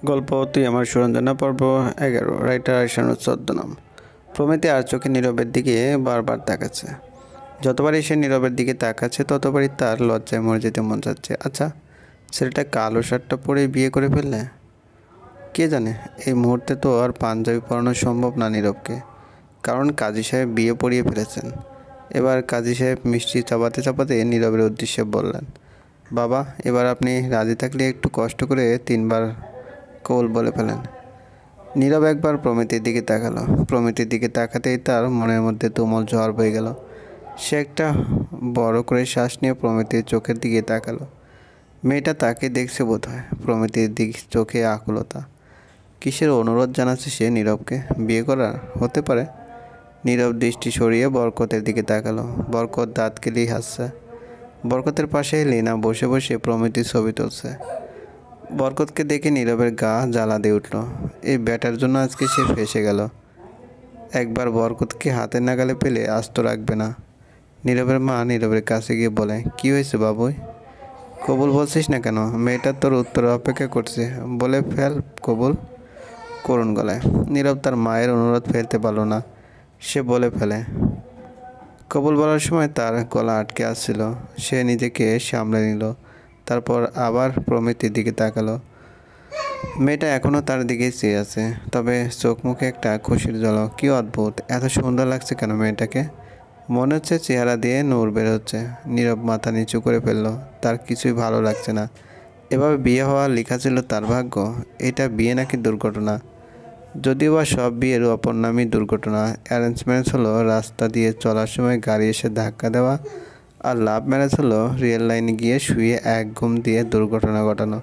গল্প তুই আমার সুরঞ্জনা পর্ব 11। রাইটার আয়শানুর ছদ্মনাম। প্রমিতি আর চোখে নীরবের দিকে বারবার তাকাচ্ছে। যতবারই সে নীরবের দিকে তাকাচ্ছে ততবারই তার লজ্জায় মরে যেতে মন যাচ্ছে। আচ্ছা, ছেলেটা কালো শার্টটা পরে বিয়ে করে ফেললে? কে জানে, এই মুহূর্তে তো আর পাঞ্জাবি পরানো সম্ভব না নীরবকে, কারণ কাজী সাহেব বিয়ে পড়িয়ে ফেলেছেন। এবার কাজী সাহেব মিষ্টি চাপাতে চাপাতে নীরবের উদ্দেশ্যে বললেন, বাবা, এবার আপনি রাজি থাকলে একটু কষ্ট করে 3বার কবুল বলে ফেলেন। নীরব একবার প্রমিতির দিকে তাকালো। প্রমিতির দিকে তাকাতেই তার মনের মধ্যে তুমুল ঝড় বয়ে গেল। সে একটা বড় করে শ্বাস নিয়ে প্রমিতির চোখের দিকে তাকালো। মেয়েটা তাকে দেখছে বোধ হয়। প্রমিতির দিক চোখে আকুলতা। কিসের অনুরোধ জানাচ্ছে সে নীরবকে? বিয়ে করার? হতে পারে। নীরব দৃষ্টি সরিয়ে বরকতের দিকে তাকালো। বরকত দাঁত কেলিয়ে হাসছে। বরকতের পাশে লীনা বসে বসে প্রমিতির ছবি তুলছে। বরকতকে দেখে নীরবের গা জ্বালা দিয়ে উঠল। এই ব্যাটার জন্য আজকে সে ফেঁসে গেল। একবার বরকতকে হাতে নাগালে পেলে আস্ত রাখবে না। নীরবের মা নীরবের কাছে গিয়ে বলে, কি হয়েছে বাবুই? কবুল বলছিস না কেন? মেয়েটা তোর উত্তর অপেক্ষা করছে, বলে ফেল কবুল। করুণ গলায়। নীরব তার মায়ের অনুরোধ ফেলতে পারল না। সে বলে ফেলে। কবুল বলার সময় তার গলা আটকে আসছিল। সে নিজেকে সামলে নিল। তারপর আবার প্রমিতির দিকে তাকালো। মেয়েটা এখনও তার দিকেই চেয়ে আছে, তবে চোখ মুখে একটা খুশির ঝলক। কি অদ্ভুত, এত সুন্দর লাগছে কেন মেয়েটাকে? মনে হচ্ছে চেহারা দিয়ে নূর বের হচ্ছে। নীরব মাথা নিচু করে ফেলল। তার কিছুই ভালো লাগছে না। এভাবে বিয়ে হওয়া লেখা ছিল তার ভাগ্য? এটা বিয়ে নাকি দুর্ঘটনা? যদিও বা সব বিয়ের অপর নামই দুর্ঘটনা। অ্যারেঞ্জ ম্যারেজ হলো রাস্তা দিয়ে চলার সময় গাড়ি এসে ধাক্কা দেওয়া, আর লাভ ম্যারেজ হলো রিয়েল লাইনে গিয়ে শুয়ে এক ঘুম দিয়ে দুর্ঘটনা ঘটানো।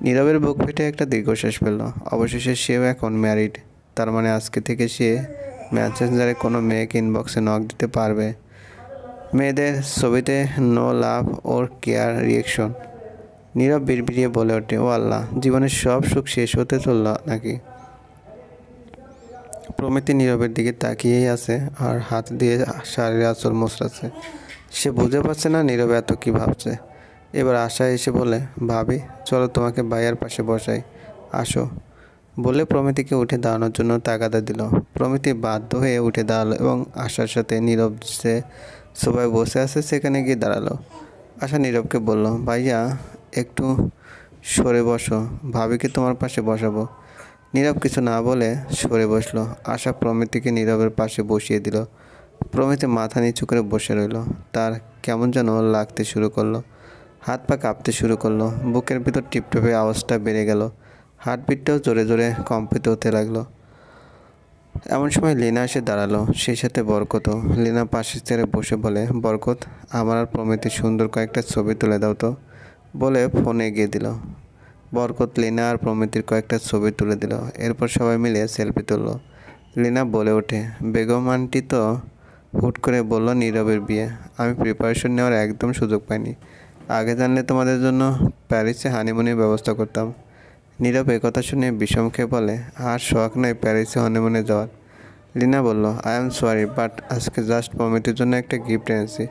নীরবের বুক ফেটে একটা দীর্ঘশ্বাস ফেলল। অবশেষে সেও এখন ম্যারিড। তার মানে আজকে থেকে সে মেসেঞ্জারে কোনো মেয়েকে ইনবক্সে নক দিতে পারবে। মেয়েদের ছবিতে নো লাভ ওর কেয়ার রিয়েকশন। নীরব বিড়বিড়িয়ে বলে ওঠে, ও আল্লাহ, জীবনের সব সুখ শেষ হতে চলল নাকি? প্রমিতি নীরবের দিকে তাকিয়েই আছে আর হাত দিয়ে শাড়ির আঁচল মোচড়াচ্ছে। সে বুঝে পারছে না নীরব এত কী ভাবছে। এবার আশা এসে বলে, ভাবি চলো তোমাকে ভাইয়ার পাশে বসাই, আসো। বলে প্রমিতিকে উঠে দাঁড়ানোর জন্য তাগাদা দিল। প্রমিতি বাধ্য হয়ে উঠে দাঁড়ালো এবং আশার সাথে নীরব যে সবাই বসে আছে সেখানে গিয়ে দাঁড়ালো। আশা নীরবকে বলল, ভাইয়া একটু সরে বসো, ভাবিকে তোমার পাশে বসাবো। নীরব কিছু না বলে সরে বসলো। আশা প্রমিতিকে নীরবের পাশে বসিয়ে দিল। প্রমিতি মাথা নিচু করে বসে রইল। তার কেমন যেন লাগতে শুরু করলো। হাত পা কাঁপতে শুরু করলো। বুকের ভিতর টিপটিপে আওয়াজটা বেড়ে গেল। হার্টবিটটাও জোরে জোরে কম্পিত হতে লাগলো। এমন সময় লীনা এসে দাঁড়ালো, সেই সাথে বরকতও। লীনা পাশের চেয়ারে বসে বলে, বরকত, আমার আর প্রমিতির সুন্দর কয়েকটা ছবি তুলে দাও তো, বলে ফোনে এগিয়ে দিল। বরকত লীনা আর প্রমিতির কয়েকটা ছবি তুলে দিল। এরপর সবাই মিলে সেলফি তুলল। লীনা বলে ওঠে, বেগম আন্টি তো হুট করে বলল নীরবের বিয়ে। আমি প্রিপারেশন নেওয়ার একদম সুযোগ পাইনি। আগে জানলে তোমাদের জন্য প্যারিসে হানিমুনের ব্যবস্থা করতাম। নীরব কথা শুনে বিষম খেয়ে বলে, আর শখ নাই প্যারিসে হানিমুনে যাওয়ার। লীনা বলল, আই এম সরি, বাট আজকে জাস্ট প্রমিতির জন্য একটা গিফট এনেছি,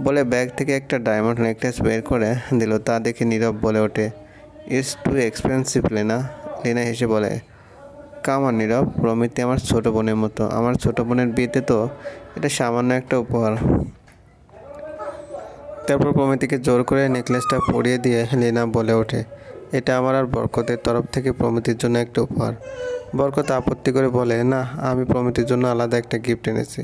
বলে ব্যাগ থেকে একটা ডায়মন্ড নেকলেস বের করে দিল। তা দেখে নীরব বলে ওঠে, it's too expensive Leena. Leena হেসে বলে, কাম অন নীরব, প্রমিতি আমার ছোটো বোনের মতো। আমার ছোটো বোনের বিয়েতে তো এটা সামান্য একটা উপহার। তারপর প্রমিতিকে জোর করে নেকলেসটা পরিয়ে দিয়ে লীনা বলে ওঠে, এটা আমার আর বরকতের তরফ থেকে প্রমিতির জন্য একটা উপহার। বরকত আপত্তি করে বলে, না, আমি প্রমিতির জন্য আলাদা একটা গিফট এনেছি,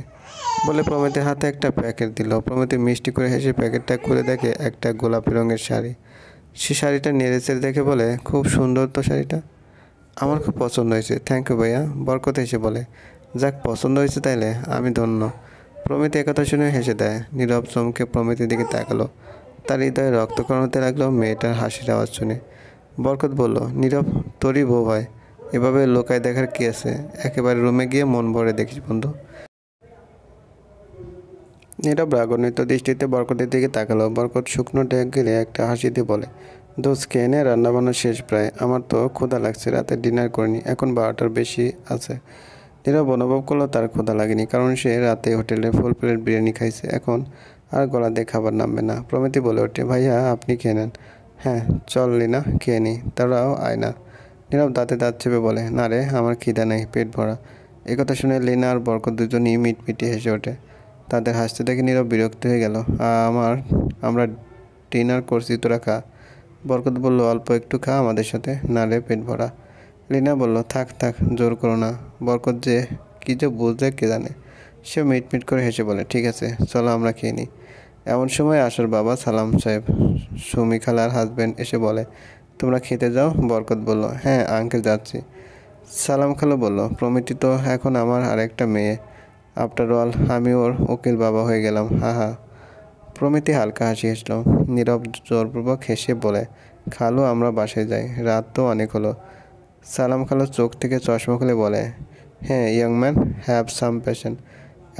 বলে প্রমিতির হাতে একটা প্যাকেট দিল। প্রমিতি মিষ্টি করে হেসে প্যাকেটটা খুলে দেখে একটা গোলাপি রঙের শাড়ি। সে শাড়িটা নেড়েচেড়ে দেখে বলে, খুব সুন্দর তো শাড়িটা, আমার খুব পছন্দ হয়েছে। থ্যাংক ইউ ভাইয়া। বরকত হেসে বলে, যাক, পছন্দ হয়েছে তাইলে আমি ধন্য। প্রমিতি একথা শুনে হেসে দেয়। নীরব চমকে প্রমিতির দিকে তাকালো। তার হৃদয়ে রক্তক্ষরণ হতে লাগলো মেয়েটার হাসির আওয়াজ শুনে। বরকত বলল, নীরব, তোরই বউ হয়, এভাবে লোকায় দেখার কি আছে? একেবারে রুমে গিয়ে মন ভরে দেখিস বন্ধু। নীরব রাগান্বিত দৃষ্টিতে বরকতের দিকে তাকালো। বরকত শুকনো ডেক গেলে একটা হাসি দিয়ে বলে, দোষ খেয়ে নে, রান্নাবান্না শেষ প্রায়। আমার তো ক্ষুধা লাগছে, রাতে ডিনার করিনি, এখন 12টার বেশি আছে। নীরব অনুভব করলো তার ক্ষুধা লাগেনি, কারণ সে রাতে হোটেলে ফুল প্লেট বিরিয়ানি খাইছে। এখন আর গলা দিয়ে খাবার নামবে না। প্রমিতি বলে ওঠে, ভাইয়া আপনি খেয়ে নেন। হ্যাঁ চল লীনা, খেয়ে নি, তারাও আয় না। নীরব দাঁতে দাঁত চেপে বলে, না রে, আমার খিদা নেই, পেট ভরা। একথা শুনে লীনা আর বরকত দুজনই মিটমিটি হেসে ওঠে। তাদের হাসতে দেখে নীরব বিরক্ত হয়ে গেল। আমরা ডিনার করছি, তোরা খা। বরকত বলল, অল্প একটু খা আমাদের সাথে, না রে, পেট ভরা। লীনা বলল, থাক থাক, জোর করো না। বরকত যে কী যে বুঝলে কে জানে। সে মিটমিট করে হেসে বলে, ঠিক আছে, চলো আমরা খেয়ে নিই। এমন সময় আশার বাবা সালাম সাহেব, সুমি খালার হাজব্যান্ড, এসে বলে, তোমরা খেতে যাও? বরকত বলল, হ্যাঁ আঙ্কেল, যাচ্ছি। সালাম খালা বলল, প্রমিতি তো এখন আমার আরেকটা মেয়ে। আফটার অল আমি ওর উকিল বাবা হয়ে গেলাম, হা হা। প্রমিতি হালকা হাসি হাসল। নীরব জোরপূর্বক হেসে বলে, খালু আমরা বাসায় যাই, রাত তো অনেক হলো। সালাম খালু চোখ থেকে চশমা খুলে বলে, হ্যাঁ young man, have some patient.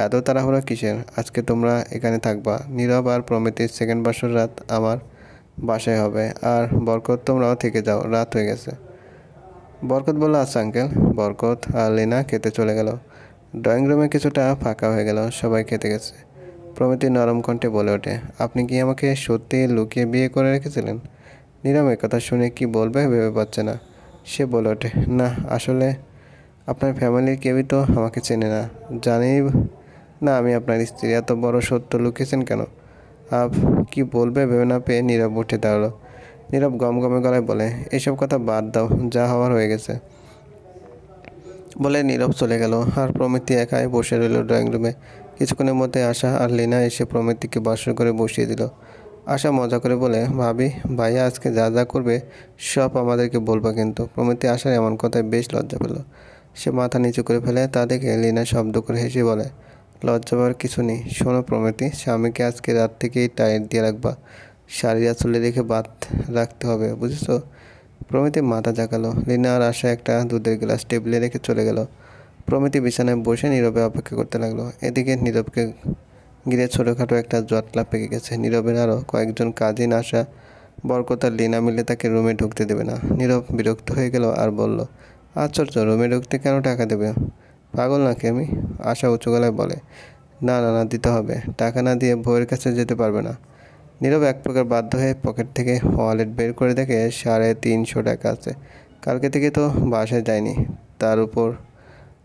এত তাড়াহুড়া কিসের? আজকে তোমরা এখানে থাকবা। নীরব আর প্রমিতির সেকেন্ড বাসর রাত আমার বাসায় হবে। আর বরকত, তোমরাও থেকে যাও, রাত হয়ে গেছে। বরকত বলল, আচ্ছা আঙ্কেল। বরকত আর লীনা খেতে চলে গেল। ড্রয়িং রুমে কিছুটা ফাঁকা হয়ে গেল, সবাই খেতে গেছে। প্রমিতি নরম কণ্ঠে বলে ওঠে, আপনি কি আমাকে সত্যি লুকিয়ে বিয়ে করে রেখেছিলেন? নীরব কথা শুনে কি বলবে ভেবে পাচ্ছে না। সে বলে ওঠে, না আসলে আপনার ফ্যামিলির কেউই তো আমাকে চেনে না, জানেই না আমি আপনার স্ত্রী। এত বড় সত্য লুকিয়েছেন কেন? আপ কি বলবে ভেবে না পেয়ে নীরব উঠে দাঁড়ালো। নীরব গমগমে গলায় বলে, এসব কথা বাদ দাও, যা হওয়ার হয়ে গেছে। বলে নীরব চলে গেল। আর প্রমিতি একাই বসে রইল ড্রয়িং রুমে। কিছুক্ষণের মধ্যে আশা আর লীনা এসে প্রমিতিকে বাসর করে বসিয়ে দিল। আশা মজা করে বলে, ভাবি, ভাইয়া আজকে যা যা করবে সব আমাদেরকে বলবা কিন্তু। প্রমিতি আশার এমন কথায় বেশ লজ্জা পেল। সে মাথা নিচু করে ফেলে। তা দেখে লীনা শব্দ করে হেসে বলে, লজ্জা পাওয়ার কিছু নেই। শোনো প্রমিতি, স্বামীকে আজকে রাত থেকেই টাইট দিয়ে রাখবা। শাড়ির আঁচলে রেখে বাদ রাখতে হবে, বুঝেছো? প্রমিতি মাথা ঝাঁকালো। লীনা আর আশা একটা দুধের গ্লাস টেবিলে রেখে চলে গেল। প্রমিতি বিছানায় বসে নীরবে অপেক্ষা করতে লাগলো। এদিকে নীরবকে ঘিরে ছোটোখাটো একটা জটলা পেকে গেছে। নীরবের আরও কয়েকজন কাজিন আশা, বরকত আর লীনা মিলে তাকে রুমে ঢুকতে দেবে না। নীরব বিরক্ত হয়ে গেল আর বলল, আশ্চর্য, রুমে ঢুকতে কেন টাকা দেবে? পাগল নাকি আমি? আশা উঁচু গলায় বলে, না না না, দিতে হবে। টাকা না দিয়ে বউয়ের কাছে যেতে পারবে না। নীরব এক প্রকার বাধ্য হয়ে পকেট থেকে ওয়ালেট বের করে দেখে 350 টাকা আছে। কালকে থেকে তো বাসায় যায়নি। তার উপর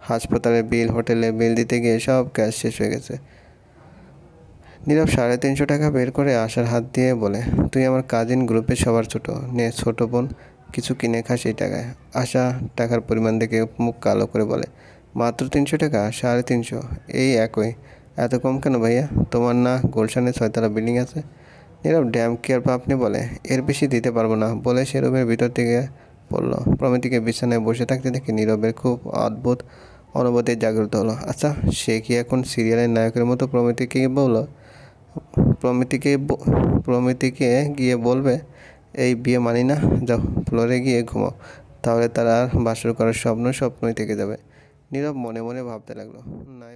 হাসপাতালের বিল, হোটেলে বিল দিতে গিয়ে সব ক্যাশ শেষ হয়ে গেছে। নীরব 350 টাকা বের করে আশার হাত দিয়ে বলে, তুই আমার কাজিন গ্রুপে সবার ছোট, নে ছোট বোন, কিছু কিনে খাস এই টাকায়। আশা টাকার পরিমাণ দেখে মুখ কালো করে বলে, মাত্র 300 টাকা? 350? এই একই। এত কম কেন ভাইয়া? তোমার না গুলশানে 6 তলা বিল্ডিং আছে? নীরব ড্যাম কেয়ার আপনি বলে, এর বেশি দিতে পারবো না বলে সে রুমের ভিতর থেকে পড়ল। প্রমিতিকে বিছানায় বসে থাকতে দেখে নীরবের খুব অদ্ভুত অনুভূতি জাগ্রত হলো। আচ্ছা, সে কি এখন সিরিয়ালের নায়কের মতো প্রমিতিকে প্রমিতিকে গিয়ে বলবে, এই বিয়ে মানি না, যাও ফ্লোরে গিয়ে ঘুমাও, তাহলে তার আর বাসর করার স্বপ্নই থেকে যাবে। নীরব মনে মনে ভাবতে লাগলো, নাই